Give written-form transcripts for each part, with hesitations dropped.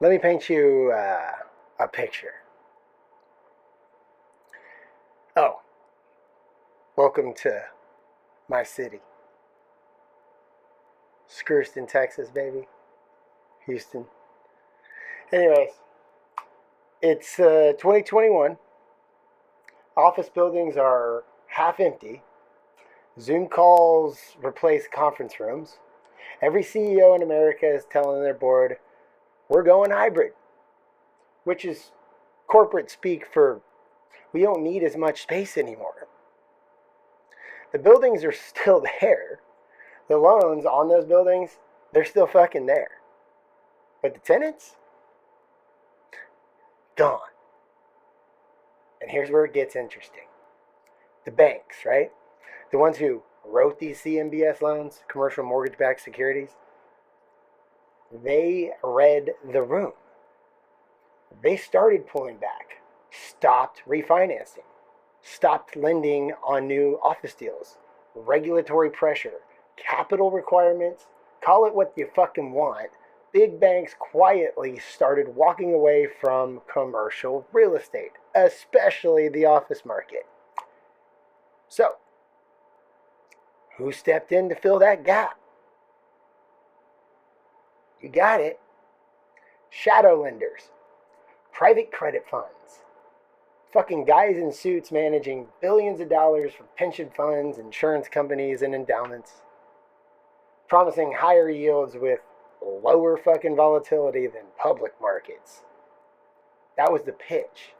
Let me paint you a picture. Oh, welcome to my city. Skrewston, Texas, baby. Houston. Anyways, it's 2021. Office buildings are half empty. Zoom calls replace conference rooms. Every CEO in America is telling their board, we're going hybrid, which is corporate speak for we don't need as much space anymore. The buildings are still there. The loans on those buildings, they're still fucking there. But the tenants, gone. And here's where it gets interesting. The banks, right? The ones who wrote these CMBS loans, commercial mortgage-backed securities, they read the room. They started pulling back, stopped refinancing, stopped lending on new office deals, regulatory pressure, capital requirements, call it what you fucking want. Big banks quietly started walking away from commercial real estate, especially the office market. So, who stepped in to fill that gap? You got it. Shadow lenders, private credit funds, fucking guys in suits managing billions of dollars for pension funds, insurance companies, and endowments, promising higher yields with lower fucking volatility than public markets. That was the pitch.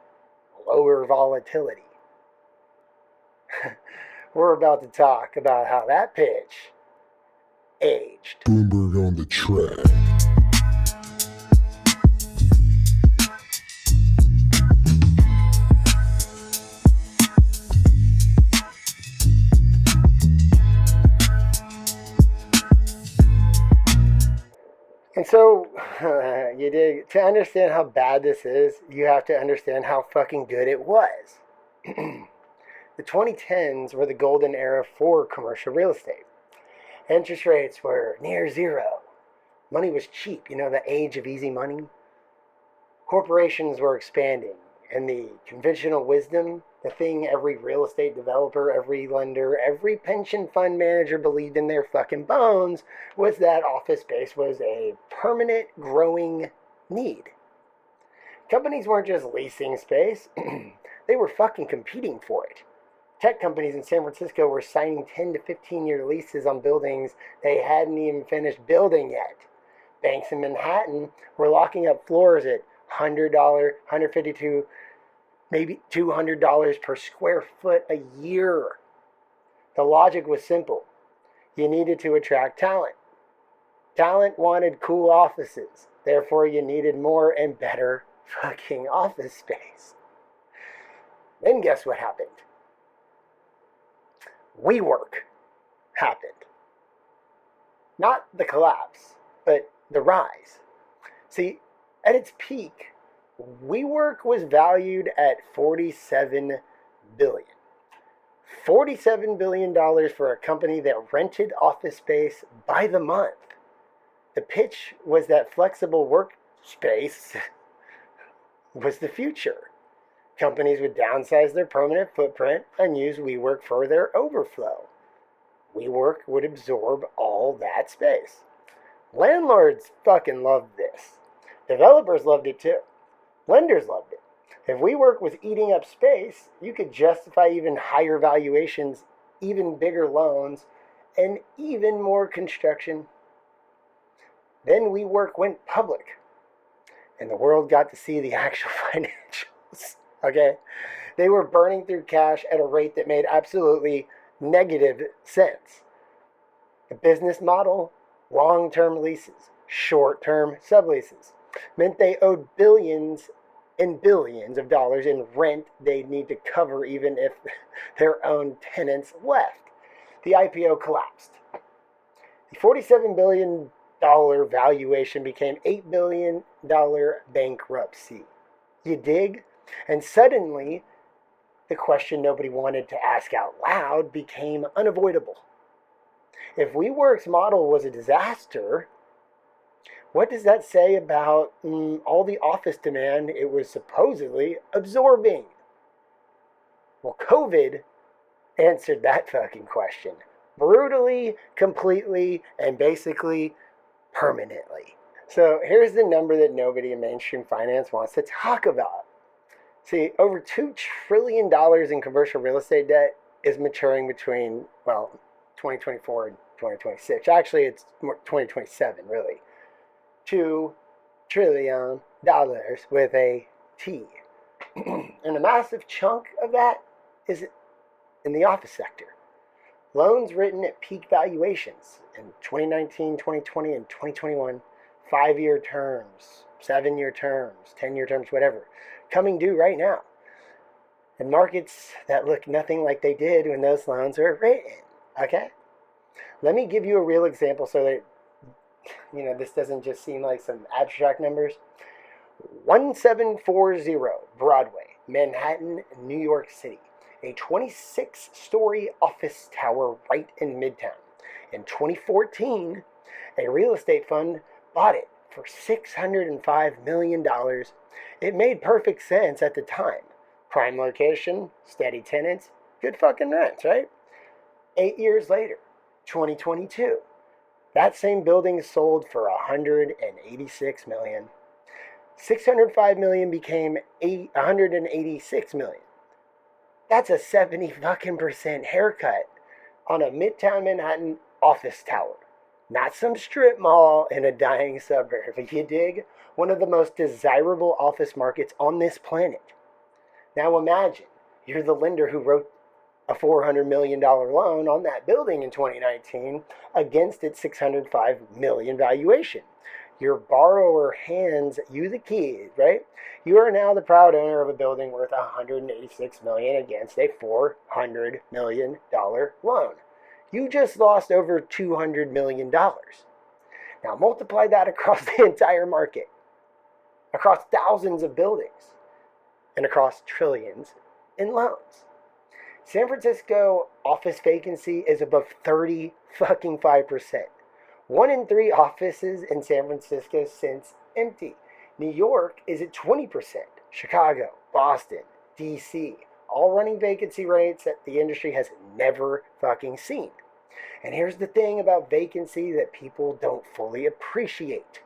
Lower volatility. We're about to talk about how that pitch aged. Bloomberg on the track. And so, you dig, to understand how bad this is, you have to understand how fucking good it was. The 2010s were the golden era for commercial real estate. Interest rates were near zero. Money was cheap, the age of easy money. Corporations were expanding, and the conventional wisdom, the thing every real estate developer, every lender, every pension fund manager believed in their fucking bones, was that office space was a permanent growing need. Companies weren't just leasing space, they were fucking competing for it. Tech companies in San Francisco were signing 10 to 15-year leases on buildings they hadn't even finished building yet. Banks in Manhattan were locking up floors at $100, $152, maybe $200 per square foot a year. The logic was simple. You needed to attract talent. Talent wanted cool offices. Therefore, you needed more and better fucking office space. Then guess what happened? WeWork happened. Not the collapse, but the rise. See, at its peak, WeWork was valued at $47 billion. $47 billion for a company that rented office space by the month. The pitch was that flexible workspace was the future. Companies would downsize their permanent footprint and use WeWork for their overflow. WeWork would absorb all that space. Landlords fucking loved this. Developers loved it too. Lenders loved it. If WeWork was eating up space, you could justify even higher valuations, even bigger loans, and even more construction. Then WeWork went public, and the world got to see the actual financials. Okay? They were burning through cash at a rate that made absolutely negative sense. The business model, long-term leases, short-term subleases, meant they owed billions and billions of dollars in rent they'd need to cover even if their own tenants left. The IPO collapsed. The $47 billion valuation became $8 billion bankruptcy. You dig? And suddenly, the question nobody wanted to ask out loud became unavoidable. If WeWork's model was a disaster, What does that say about all the office demand it was supposedly absorbing? Well, COVID answered that fucking question brutally, completely, and basically permanently. So here's the number that nobody in mainstream finance wants to talk about. See, over $2 trillion in commercial real estate debt is maturing between, well, 2024 and 2026. Actually, it's 2027, really. $2 trillion with a T. And a massive chunk of that is in the office sector. Loans written at peak valuations in 2019, 2020, and 2021, 5-year terms, 7-year terms, 10-year terms, whatever, coming due right now. And markets that look nothing like they did when those loans were written. Okay? Let me give you a real example so that this doesn't just seem like some abstract numbers. 1740 Broadway, Manhattan, New York City. A 26-story office tower right in Midtown. In 2014, a real estate fund bought it for $605 million. It made perfect sense at the time. Prime location, steady tenants, good fucking rents, right? 8 years later, 2022, that same building sold for $186 million. $605 million became $186 million. That's a 70 fucking percent haircut on a Midtown Manhattan office tower. Not some strip mall in a dying suburb. You dig? One of the most desirable office markets on this planet. Now imagine you're the lender who wrote a $400 million loan on that building in 2019 against its $605 million valuation. Your borrower hands you the keys, right? You are now the proud owner of a building worth $186 million against a $400 million loan. You just lost over $200 million. Now multiply that across the entire market, across thousands of buildings, and across trillions in loans. San Francisco office vacancy is above 30 fucking 5%. 1 in 3 offices in San Francisco since empty. New York is at 20%. Chicago, Boston, DC, all running vacancy rates that the industry has never fucking seen. And here's the thing about vacancy that people don't fully appreciate.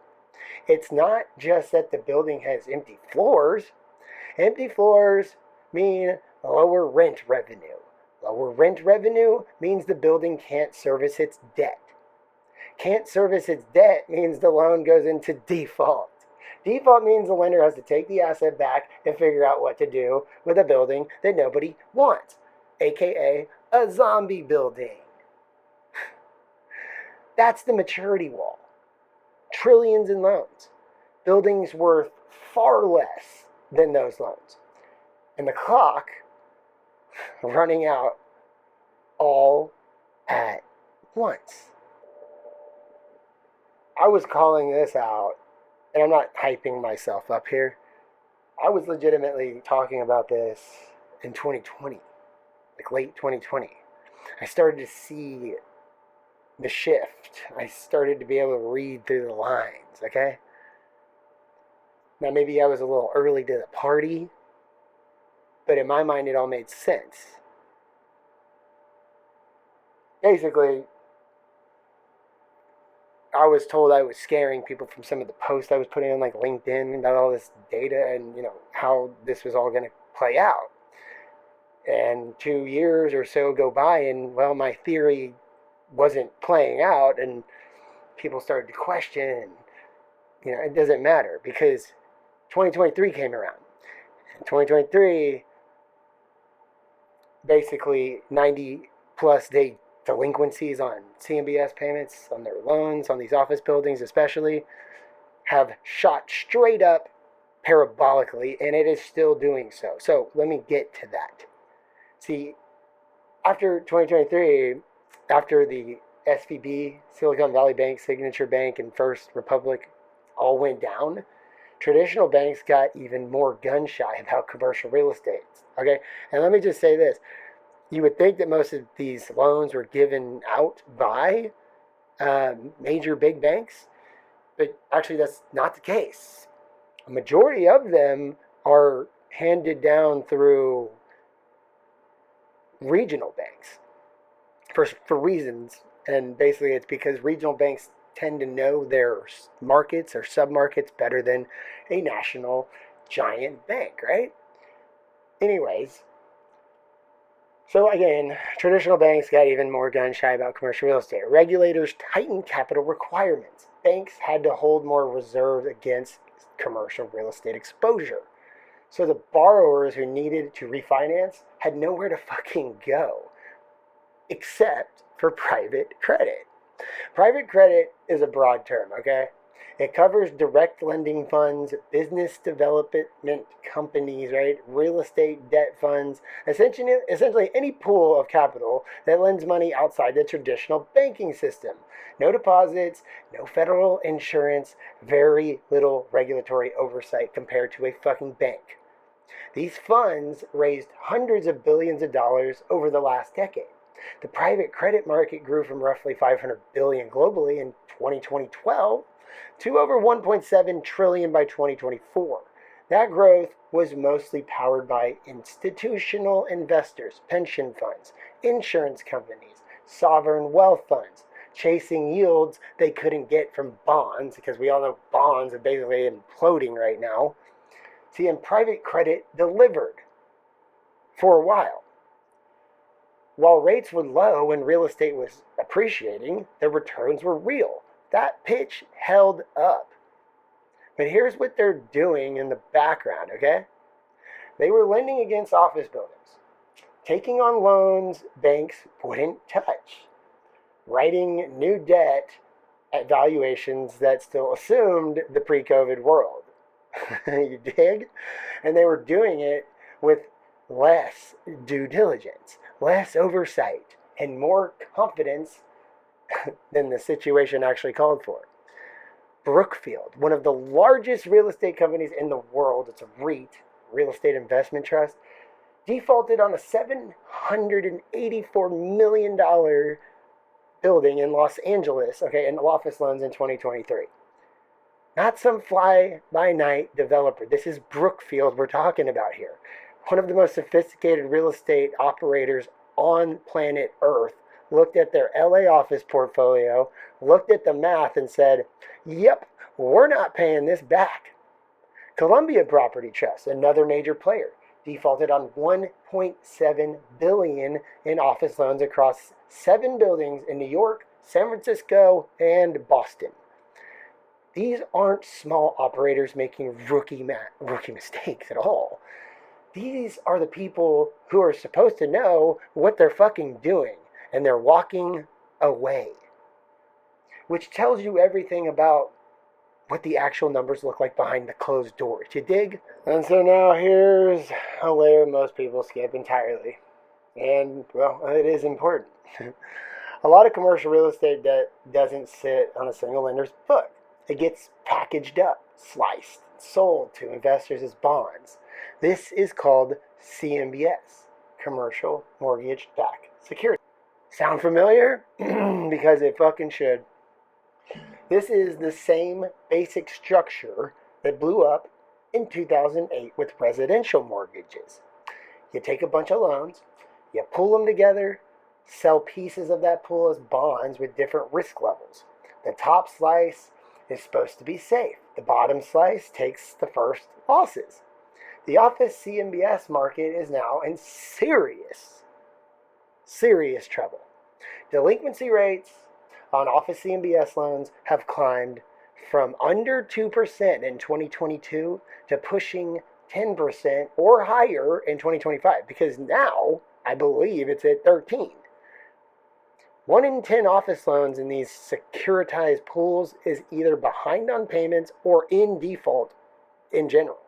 It's not just that the building has empty floors. Empty floors mean lower rent revenue. Lower rent revenue means the building can't service its debt. Can't service its debt means the loan goes into default. Default means the lender has to take the asset back and figure out what to do with a building that nobody wants, aka a zombie building. That's the maturity wall. Trillions in loans. Buildings worth far less than those loans. And the clock running out all at once. I was calling this out, and I'm not hyping myself up here. I was legitimately talking about this in 2020, like late 2020. I started to see the shift. I started to be able to read through the lines, okay? Now, maybe I was a little early to the party, but in my mind, it all made sense. Basically, I was told I was scaring people from some of the posts I was putting on like LinkedIn about all this data and how this was all going to play out. And 2 years or so go by and well, my theory wasn't playing out and people started to question and it doesn't matter because 2023 came around. In 2023 basically 90 plus day delinquencies on CMBS payments, on their loans, on these office buildings especially, have shot straight up parabolically, and it is still doing so. So let me get to that. See, after 2023, after the SVB, Silicon Valley Bank, Signature Bank, and First Republic all went down, traditional banks got even more gun shy about commercial real estate. Okay? And let me just say this. You would think that most of these loans were given out by major big banks. But actually, that's not the case. A majority of them are handed down through regional banks for reasons. And basically, it's because regional banks tend to know their markets or submarkets better than a national giant bank, right? Anyways, so again, traditional banks got even more gun shy about commercial real estate. Regulators tightened capital requirements. Banks had to hold more reserves against commercial real estate exposure. So the borrowers who needed to refinance had nowhere to fucking go except for private credit. Private credit is a broad term, okay? It covers direct lending funds, business development companies, right? Real estate debt funds, essentially any pool of capital that lends money outside the traditional banking system. No deposits, no federal insurance, very little regulatory oversight compared to a fucking bank. These funds raised hundreds of billions of dollars over the last decade. The private credit market grew from roughly $500 billion globally in 2012 to over $1.7 trillion by 2024. That growth was mostly powered by institutional investors, pension funds, insurance companies, sovereign wealth funds, chasing yields they couldn't get from bonds, because we all know bonds are basically imploding right now. See, and private credit delivered for a while. While rates were low and real estate was appreciating, the returns were real. That pitch held up. But here's what they're doing in the background, okay? They were lending against office buildings, taking on loans banks wouldn't touch, writing new debt at valuations that still assumed the pre-COVID world. You dig? And they were doing it with less due diligence, less oversight, and more confidence than the situation actually called for. Brookfield, one of the largest real estate companies in the world, it's a REIT, Real Estate Investment Trust, defaulted on a $784 million building in Los Angeles, okay, in office loans in 2023. Not some fly-by-night developer. This is Brookfield we're talking about here. One of the most sophisticated real estate operators on planet Earth looked at their LA office portfolio, looked at the math and said, yep, we're not paying this back. Columbia Property Trust, another major player, defaulted on $1.7 billion in office loans across 7 buildings in New York, San Francisco, and Boston. These aren't small operators making rookie mistakes at all. These are the people who are supposed to know what they're fucking doing, and they're walking away. Which tells you everything about what the actual numbers look like behind the closed doors. You dig? And so now here's a layer most people skip entirely. And, well, it is important. A lot of commercial real estate debt doesn't sit on a single lender's book. It gets packaged up, sliced, sold to investors as bonds. This is called CMBS, Commercial Mortgage-Backed Security. Sound familiar? Because it fucking should. This is the same basic structure that blew up in 2008 with residential mortgages. You take a bunch of loans, you pull them together, sell pieces of that pool as bonds with different risk levels. The top slice is supposed to be safe. The bottom slice takes the first losses. The office CMBS market is now in serious trouble. Delinquency rates on office CMBS loans have climbed from under 2% in 2022 to pushing 10% or higher in 2025, because now I believe it's at 13. 1 in 10 office loans in these securitized pools is either behind on payments or in default in general.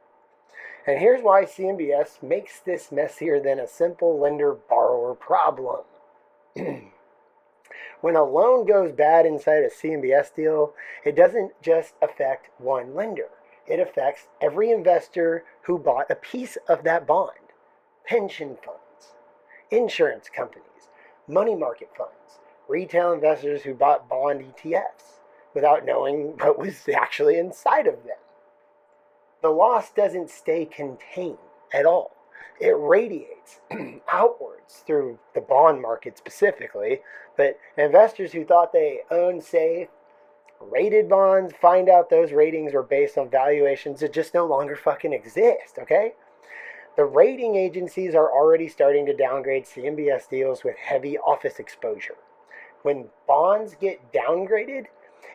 And here's why CMBS makes this messier than a simple lender-borrower problem. When a loan goes bad inside a CMBS deal, it doesn't just affect one lender. It affects every investor who bought a piece of that bond. Pension funds, insurance companies, money market funds, retail investors who bought bond ETFs, without knowing what was actually inside of them. The loss doesn't stay contained at all. It radiates outwards through the bond market specifically, but investors who thought they owned safe, rated bonds find out those ratings were based on valuations that just no longer fucking exist, okay? The rating agencies are already starting to downgrade CMBS deals with heavy office exposure. When bonds get downgraded,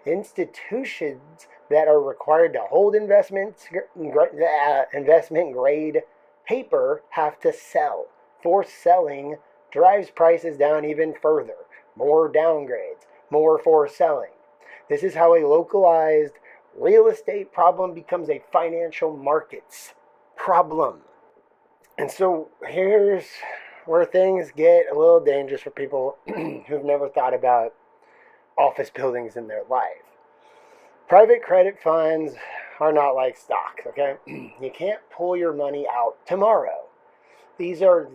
institutions that are required to hold investment grade paper have to sell. Forced selling drives prices down even further. More downgrades, more forced selling. This is how a localized real estate problem becomes a financial markets problem. And so here's where things get a little dangerous for people who've never thought about office buildings in their life. Private credit funds are not like stocks, okay? You can't pull your money out tomorrow. These are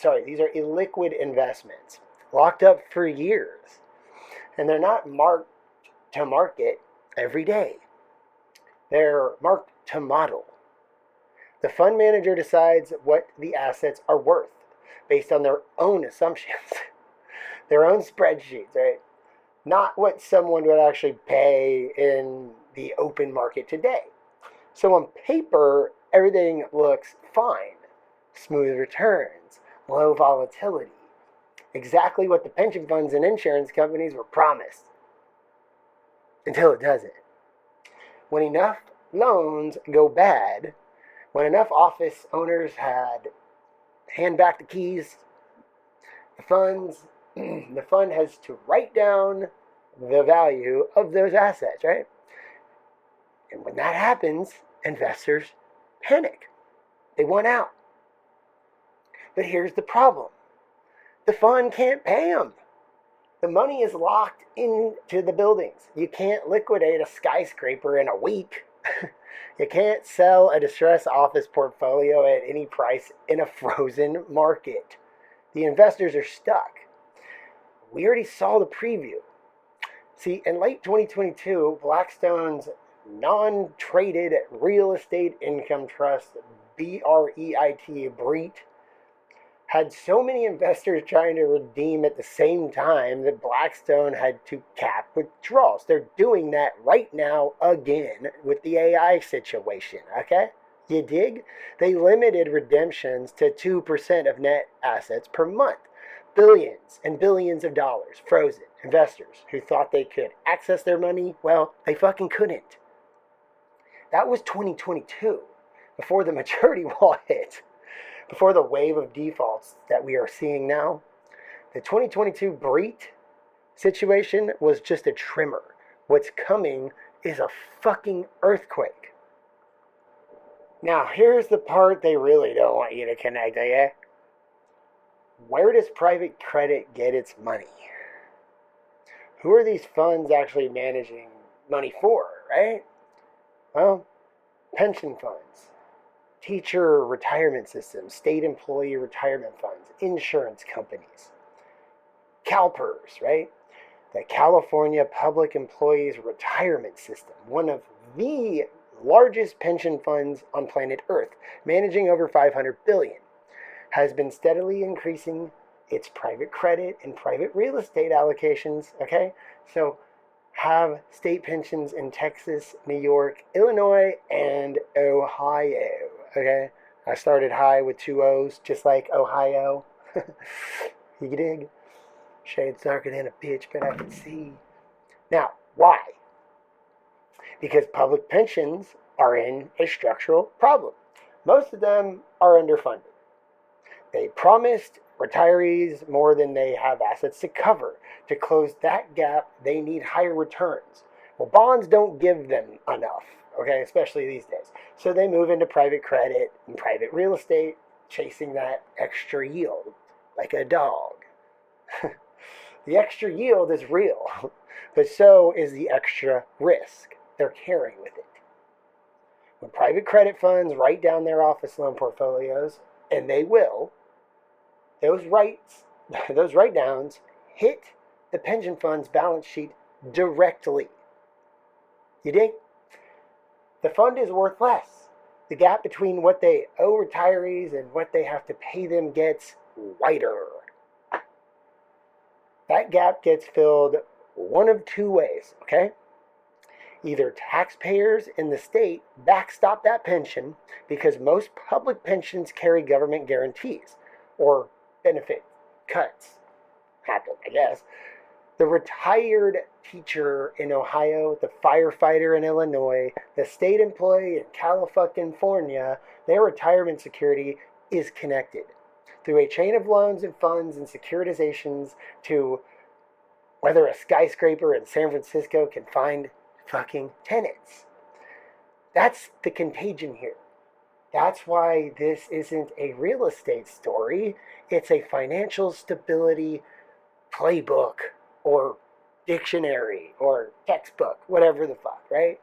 illiquid investments, locked up for years. And they're not marked to market every day. They're marked to model. The fund manager decides what the assets are worth based on their own assumptions, their own spreadsheets, right? Not what someone would actually pay in the open market today. So on paper, everything looks fine. Smooth returns, low volatility. Exactly what the pension funds and insurance companies were promised. Until it doesn't. When enough loans go bad, when enough office owners had hand back the keys, the fund has to write down the value of those assets, right? And when that happens, investors panic. They want out. But here's the problem. The fund can't pay them. The money is locked into the buildings. You can't liquidate a skyscraper in a week. You can't sell a distressed office portfolio at any price in a frozen market. The investors are stuck. We already saw the preview. See, in late 2022, Blackstone's non-traded real estate income trust, BREIT, had so many investors trying to redeem at the same time that Blackstone had to cap withdrawals. They're doing that right now again with the AI situation, okay? You dig? They limited redemptions to 2% of net assets per month. Billions and billions of dollars frozen. Investors who thought they could access their money, well, they fucking couldn't. That was 2022, before the maturity wall hit. Before the wave of defaults that we are seeing now. The 2022 BREIT situation was just a tremor. What's coming is a fucking earthquake. Now, here's the part they really don't want you to connect, okay? Where does private credit get its money? Who are these funds actually managing money for, right? Well, pension funds, teacher retirement systems, state employee retirement funds, insurance companies, CalPERS, right? The California Public Employees Retirement System, one of the largest pension funds on planet Earth, managing over $500 billion, has been steadily increasing its private credit and private real estate allocations, okay? So have state pensions in Texas, New York, Illinois, and Ohio, okay? I started high with two O's, just like Ohio. You dig? Shade's darker than a bitch, but I can see. Now, why? Because public pensions are in a structural problem. Most of them are underfunded. They promised retirees more than they have assets to cover. To close that gap, they need higher returns. Well, bonds don't give them enough, okay, especially these days. So they move into private credit and private real estate, chasing that extra yield, like a dog. The extra yield is real, but so is the extra risk they're carrying with it. When private credit funds write down their office loan portfolios, and they will, those write-downs hit the pension fund's balance sheet directly. You dig? The fund is worth less. The gap between what they owe retirees and what they have to pay them gets wider. That gap gets filled one of two ways, okay? Either taxpayers in the state backstop that pension because most public pensions carry government guarantees or benefit cuts happen, I guess. The retired teacher in Ohio, the firefighter in Illinois, the state employee in California, their retirement security is connected through a chain of loans and funds and securitizations to whether a skyscraper in San Francisco can find fucking tenants. That's the contagion here. That's why this isn't a real estate story. It's a financial stability playbook or dictionary or textbook, whatever the fuck, right?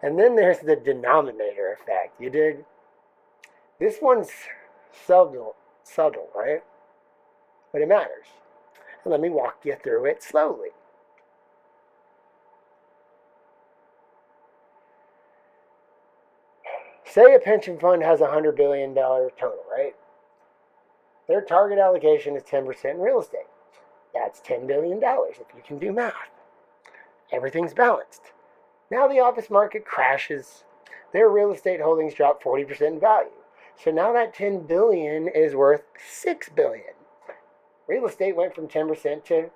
And then there's the denominator effect. You dig? This one's subtle, right? But it matters. Let me walk you through it slowly. Say a pension fund has $100 billion total, right? Their target allocation is 10% in real estate. That's $10 billion if you can do math. Everything's balanced. Now the office market crashes. Their real estate holdings drop 40% in value. So now that 10 billion is worth 6 billion. Real estate went from 10% to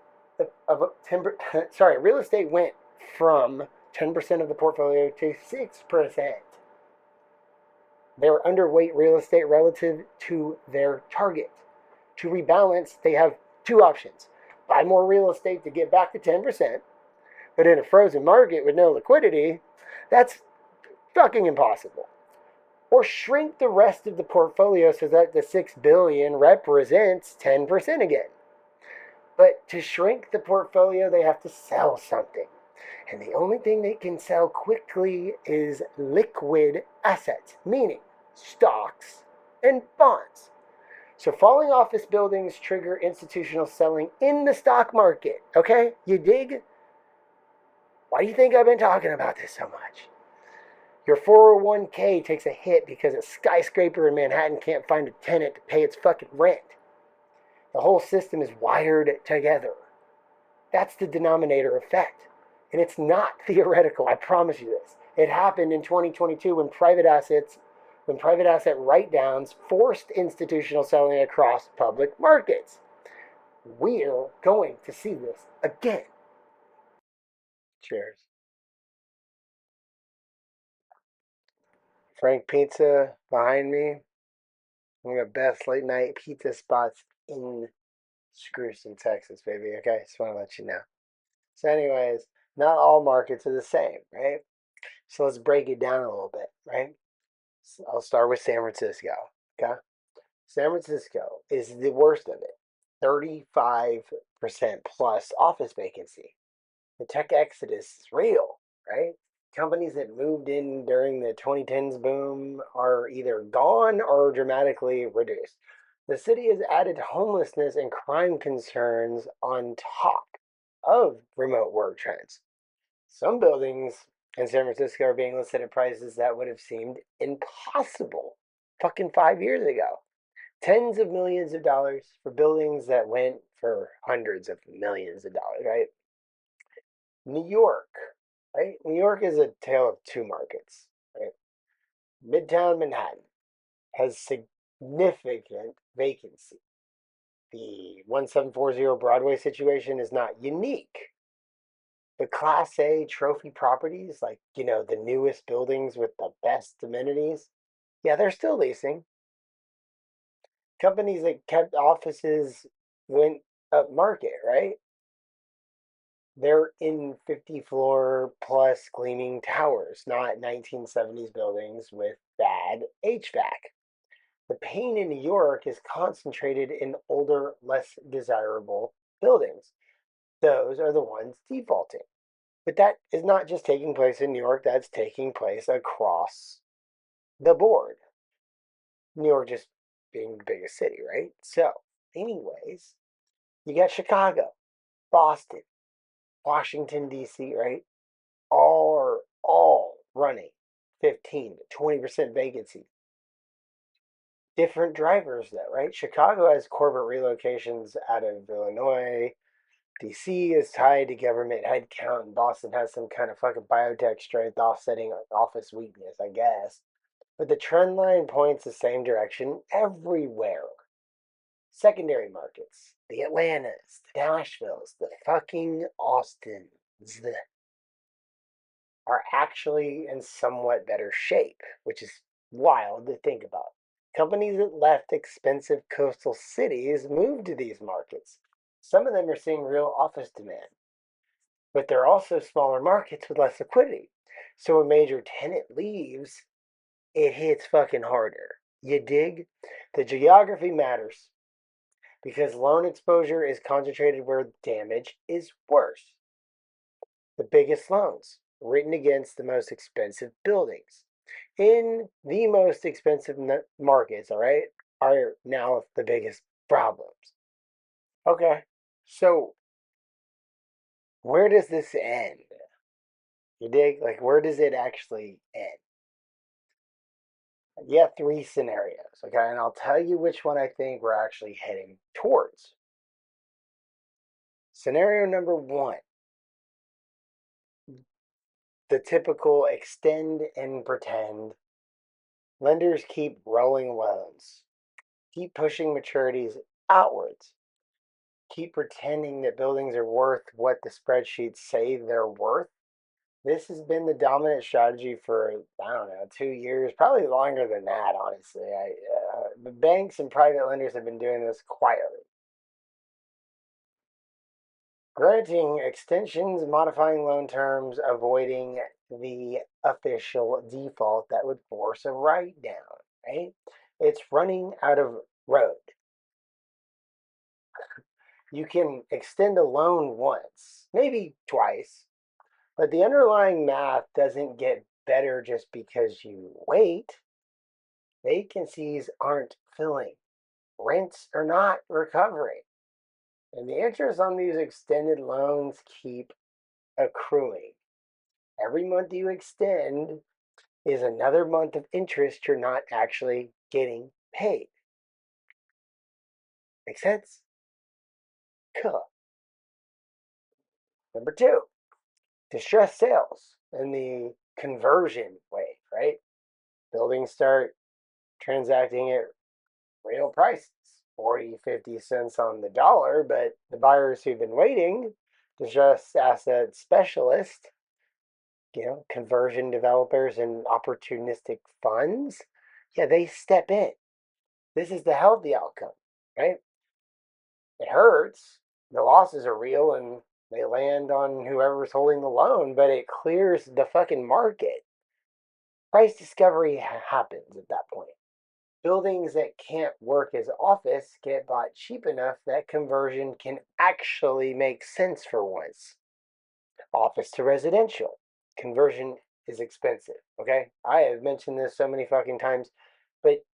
real estate went from 10% of the portfolio to 6%. They're underweight real estate relative to their target. To rebalance, they have two options. Buy more real estate to get back to 10%, but in a frozen market with no liquidity, that's fucking impossible. Or shrink the rest of the portfolio so that the 6 billion represents 10% again. But to shrink the portfolio, they have to sell something. And the only thing they can sell quickly is liquid assets, meaning stocks and bonds. So falling office buildings trigger institutional selling in the stock market. Okay? You dig? Why do you think I've been talking about this so much? Your 401k takes a hit because a skyscraper in Manhattan can't find a tenant to pay its fucking rent. The whole system is wired together. That's the denominator effect. And it's not theoretical, I promise you this. It happened in 2022 when private asset write-downs forced institutional selling across public markets. We're going to see this again. Cheers. Frank Pizza behind me. One of the best late night pizza spots in Screwston, Texas, baby. Okay, just want to let you know. So, anyways, not all markets are the same, right? So let's break it down a little bit, right? So I'll start with San Francisco. Okay, San Francisco is the worst of it. 35% plus office vacancy. The tech exodus is real, right? Companies that moved in during the 2010s boom are either gone or dramatically reduced. The city has added homelessness and crime concerns on top of remote work trends. Some buildings in San Francisco are being listed at prices that would have seemed impossible fucking 5 years ago. Tens of millions of dollars for buildings that went for hundreds of millions of dollars, right? New York, right? New York is a tale of two markets, right? Midtown Manhattan has significant vacancy. The 1740 Broadway situation is not unique. The Class A trophy properties, like, the newest buildings with the best amenities, yeah, they're still leasing. Companies that kept offices went up market, right? They're in 50 floor plus gleaming towers, not 1970s buildings with bad HVAC. The pain in New York is concentrated in older, less desirable buildings. Those are the ones defaulting. But that is not just taking place in New York, that's taking place across the board. New York just being the biggest city, right? So, anyways, you got Chicago, Boston, Washington, D.C., right? All running 15 to 20% vacancy. Different drivers, though, right? Chicago has corporate relocations out of Illinois. DC is tied to government headcount, and Boston has some kind of fucking biotech strength offsetting office weakness, I guess. But the trend line points the same direction everywhere. Secondary markets, the Atlantas, the Nashvilles, the fucking Austins are actually in somewhat better shape, which is wild to think about. Companies that left expensive coastal cities moved to these markets. Some of them are seeing real office demand, but they're also smaller markets with less liquidity. So when a major tenant leaves, it hits fucking harder. You dig? The geography matters because loan exposure is concentrated where damage is worse. The biggest loans written against the most expensive buildings in the most expensive markets, all right, are now the biggest problems. Okay, so where does this end? You dig? Like, where does it actually end? You have three scenarios, okay, and I'll tell you which one I think we're actually heading towards. Scenario number one, the typical extend and pretend. Lenders keep rolling loans, keep pushing maturities outwards, keep pretending that buildings are worth what the spreadsheets say they're worth. This has been the dominant strategy for, I don't know, 2 years, probably longer than that, honestly. The banks and private lenders have been doing this quietly. Granting extensions, modifying loan terms, avoiding the official default that would force a write down, right? It's running out of road. You can extend a loan once, maybe twice, but the underlying math doesn't get better just because you wait. Vacancies aren't filling, rents are not recovering, and the interest on these extended loans keep accruing. Every month you extend is another month of interest you're not actually getting paid. Make sense? Cool. Number two, distressed sales in the conversion wave, right? Buildings start transacting at real prices, 40, 50 cents on the dollar, but the buyers who've been waiting, distressed asset specialists, conversion developers and opportunistic funds, yeah, they step in. This is the healthy outcome, right? It hurts. The losses are real and they land on whoever's holding the loan, but it clears the fucking market. Price discovery happens at that point. Buildings that can't work as office get bought cheap enough that conversion can actually make sense for once. Office to residential. Conversion is expensive, okay? I have mentioned this so many fucking times, but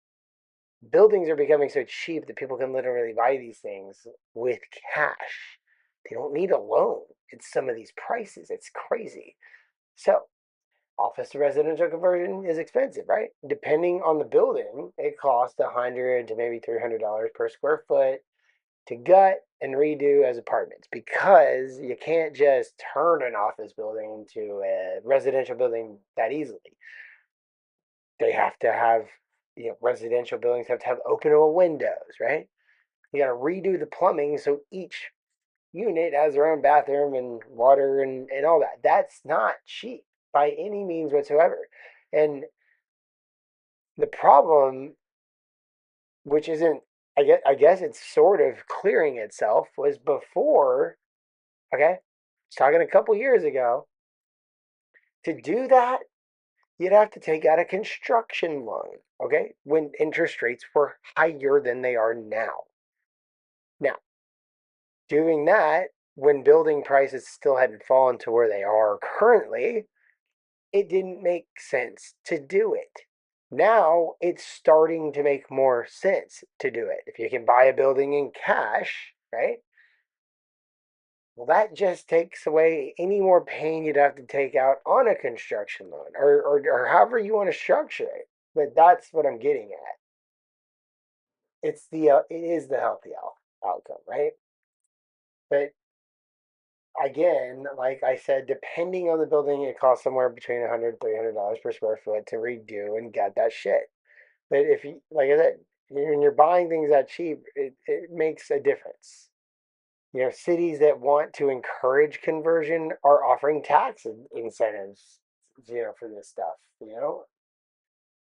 buildings are becoming so cheap that people can literally buy these things with cash. They don't need a loan. It's some of these prices. It's crazy. So, office to residential conversion is expensive, right? Depending on the building, it costs $100 to maybe $300 per square foot to gut and redo as apartments because you can't just turn an office building to a residential building that easily. They have to have, residential buildings have to have openable windows, right? You got to redo the plumbing so each unit has their own bathroom and water and all that. That's not cheap by any means whatsoever. And the problem, which isn't, I guess it's sort of clearing itself, was before, okay, talking a couple years ago, to do that, you'd have to take out a construction loan, okay, when interest rates were higher than they are now. Now, doing that when building prices still hadn't fallen to where they are currently, it didn't make sense to do it. Now it's starting to make more sense to do it. If you can buy a building in cash, right? Well, that just takes away any more pain you'd have to take out on a construction loan or however you want to structure it. But that's what I'm getting at. It is the healthy outcome, right? But again, like I said, depending on the building, it costs somewhere between $100 and $300 per square foot to redo and get that shit. But if you, like I said, when you're buying things that cheap, it makes a difference. Cities that want to encourage conversion are offering tax incentives, for this stuff,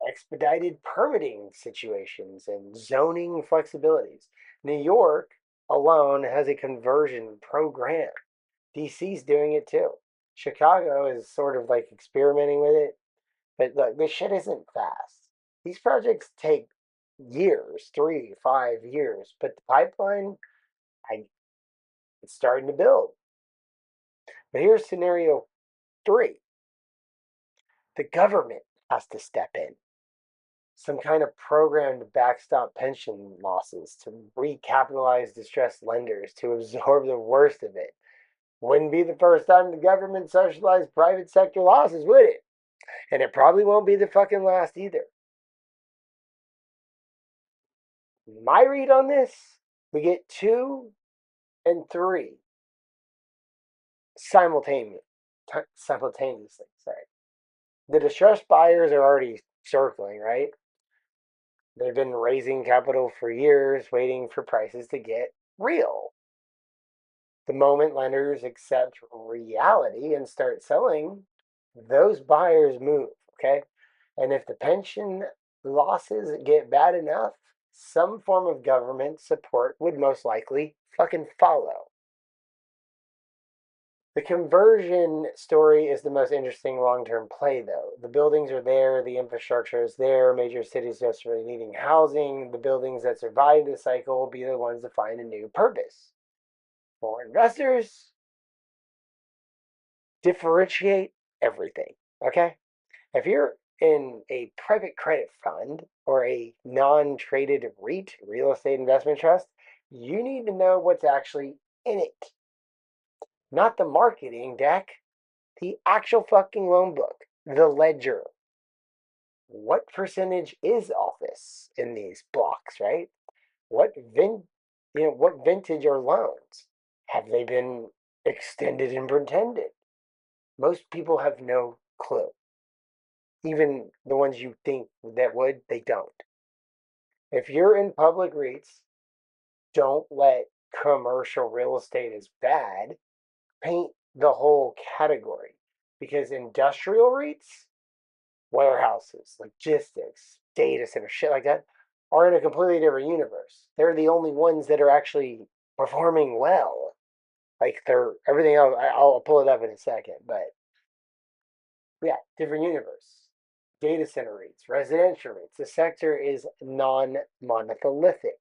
expedited permitting situations and zoning flexibilities. New York alone has a conversion program. DC's doing it too. Chicago is sort of like experimenting with it, but look, this shit isn't fast. These projects take years, 3, 5 years, but the pipeline, I it's starting to build. But here's scenario three: the government has to step in. Some kind of program to backstop pension losses, to recapitalize distressed lenders, to absorb the worst of it. Wouldn't be the first time the government socialized private sector losses, would it? And it probably won't be the fucking last either. My read on this, we get 2 and 3 simultaneously. Simultaneously, sorry. The distressed buyers are already circling, right? They've been raising capital for years, waiting for prices to get real. The moment lenders accept reality and start selling, those buyers move, okay? And if the pension losses get bad enough, some form of government support would most likely fucking follow. The conversion story is the most interesting long term play, though. The buildings are there, the infrastructure is there, major cities desperately needing housing. The buildings that survive the cycle will be the ones that find a new purpose. For investors, differentiate everything, okay? If you're in a private credit fund or a non traded REIT, real estate investment trust, you need to know what's actually in it. Not the marketing deck, the actual fucking loan book, the ledger. What percentage is office in these blocks, right? What vintage are loans? Have they been extended and pretended? Most people have no clue. Even the ones you think that would, they don't. If you're in public REITs, don't let commercial real estate is bad paint the whole category, because industrial REITs, warehouses, logistics, data centers, shit like that, are in a completely different universe. They're the only ones that are actually performing well. Like they're everything else. I'll pull it up in a second, but yeah, different universe. Data center REITs, residential REITs. The sector is non-monolithic.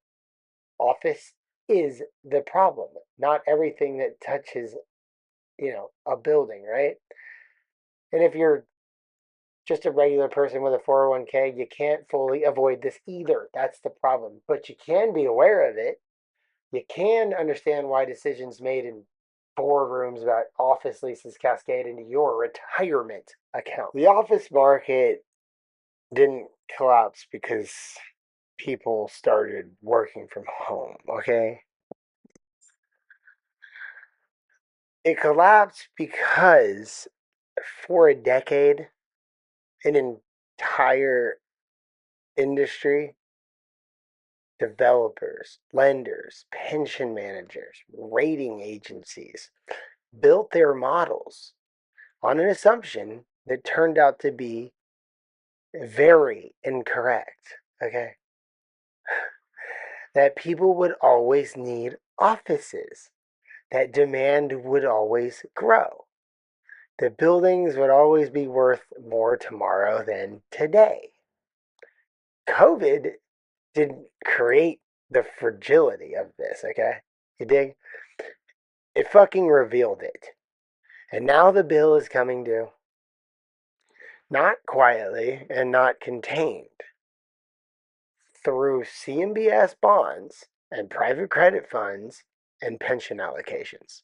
Office is the problem. Not everything that touches, a building, right? And if you're just a regular person with a 401k, you can't fully avoid this either. That's the problem. But you can be aware of it. You can understand why decisions made in boardrooms about office leases cascade into your retirement account. The office market didn't collapse because people started working from home, okay? It collapsed because for a decade, an entire industry, developers, lenders, pension managers, rating agencies built their models on an assumption that turned out to be very incorrect. Okay? That people would always need offices, that demand would always grow, that buildings would always be worth more tomorrow than today. COVID didn't create the fragility of this, okay? You dig? It fucking revealed it. And now the bill is coming due. Not quietly and not contained. Through CMBS bonds and private credit funds and pension allocations.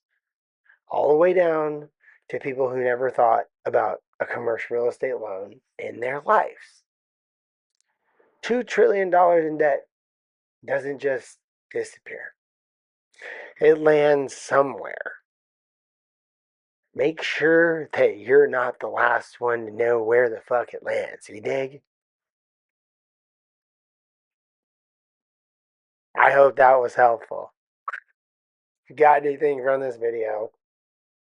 all the way down to people who never thought about a commercial real estate loan in their lives. $2 trillion in debt doesn't just disappear, it lands somewhere. Make sure that you're not the last one to know where the fuck it lands. You dig? I hope that was helpful. If you got anything from this video,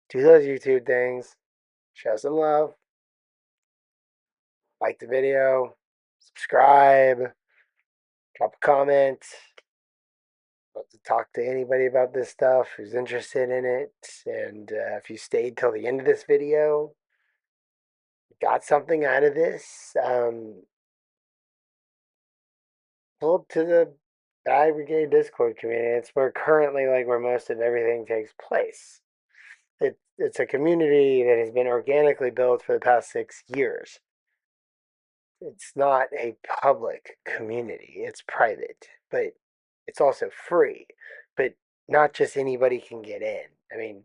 do those YouTube things. Show some love. Like the video. Subscribe. Drop a comment. Love to talk to anybody about this stuff who's interested in it. And if you stayed till the end of this video, got something out of this, pull up to the Bag Brigade Discord community. It's where currently, like, where most of everything takes place. It's a community that has been organically built for the past 6 years. It's not a public community. It's private, but it's also free. But not just anybody can get in. I mean,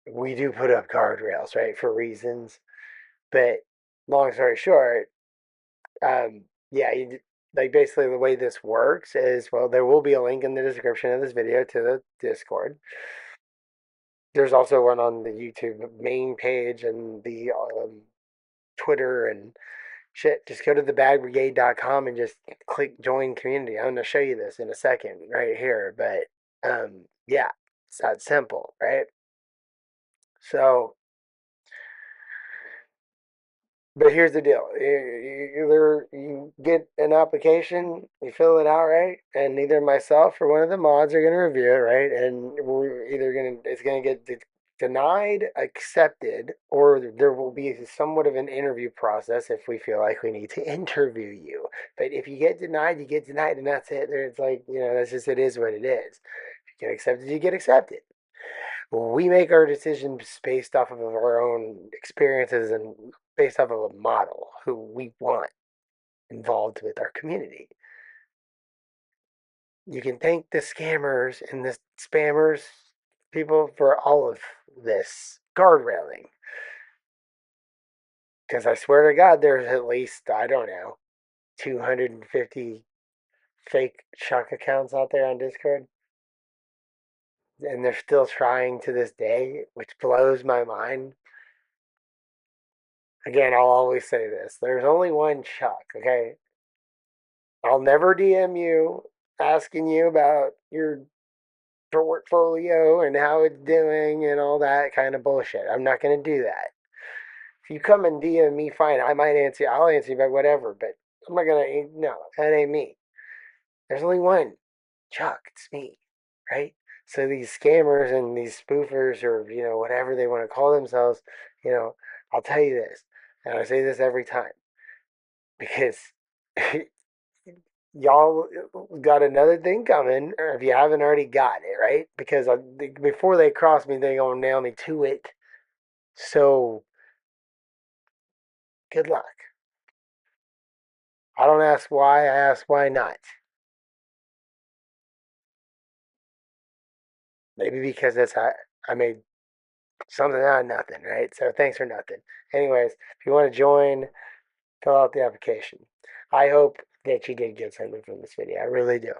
we do put up guardrails, right, for reasons. But long story short, yeah, like basically the way this works is, well, there will be a link in the description of this video to the Discord. There's also one on the YouTube main page and the Twitter and shit. Just go to thebagbrigade.com and just click join community. I'm going to show you this in a second right here. But yeah, it's that simple, right? So, but here's the deal. Either you get an application, you fill it out, right? And either myself or one of the mods are going to review it, right? And we're either going to, it's going to get denied, accepted, or there will be somewhat of an interview process if we feel like we need to interview you. But if you get denied, you get denied, and that's it. It's like, that's just, it is what it is. If you get accepted, you get accepted. We make our decisions based off of our own experiences and based off of a model who we want involved with our community. You can thank the scammers and the spammers, people, for all of this guardrailing. Because I swear to God, there's at least, I don't know, 250 fake Chuck accounts out there on Discord. And they're still trying to this day, which blows my mind. Again, I'll always say this. There's only one Chuck, okay? I'll never DM you asking you about your portfolio and how it's doing and all that kind of bullshit. I'm not going to do that. If you come and DM me, fine. I might answer. I'll answer you by whatever, but I'm not going to. No, that ain't me. There's only one Chuck. It's me, right? So these scammers and these spoofers, or whatever they want to call themselves, I'll tell you this, and I say this every time because y'all got another thing coming, or if you haven't already got it, right? Because before they cross me, they're gonna nail me to it. So good luck. I don't ask why, I ask why not. Maybe because that's how I made something out of nothing, right? So thanks for nothing. Anyways, if you want to join, fill out the application. I hope that you did get something from this video. I really do.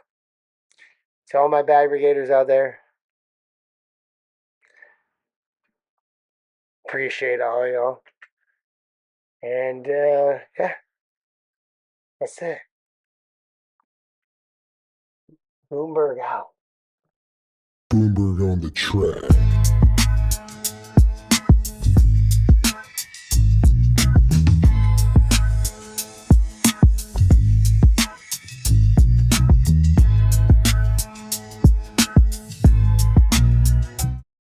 To all my bag brigaders out there, appreciate all y'all. And yeah, that's it. Bloomberg out. Bloomberg on the track.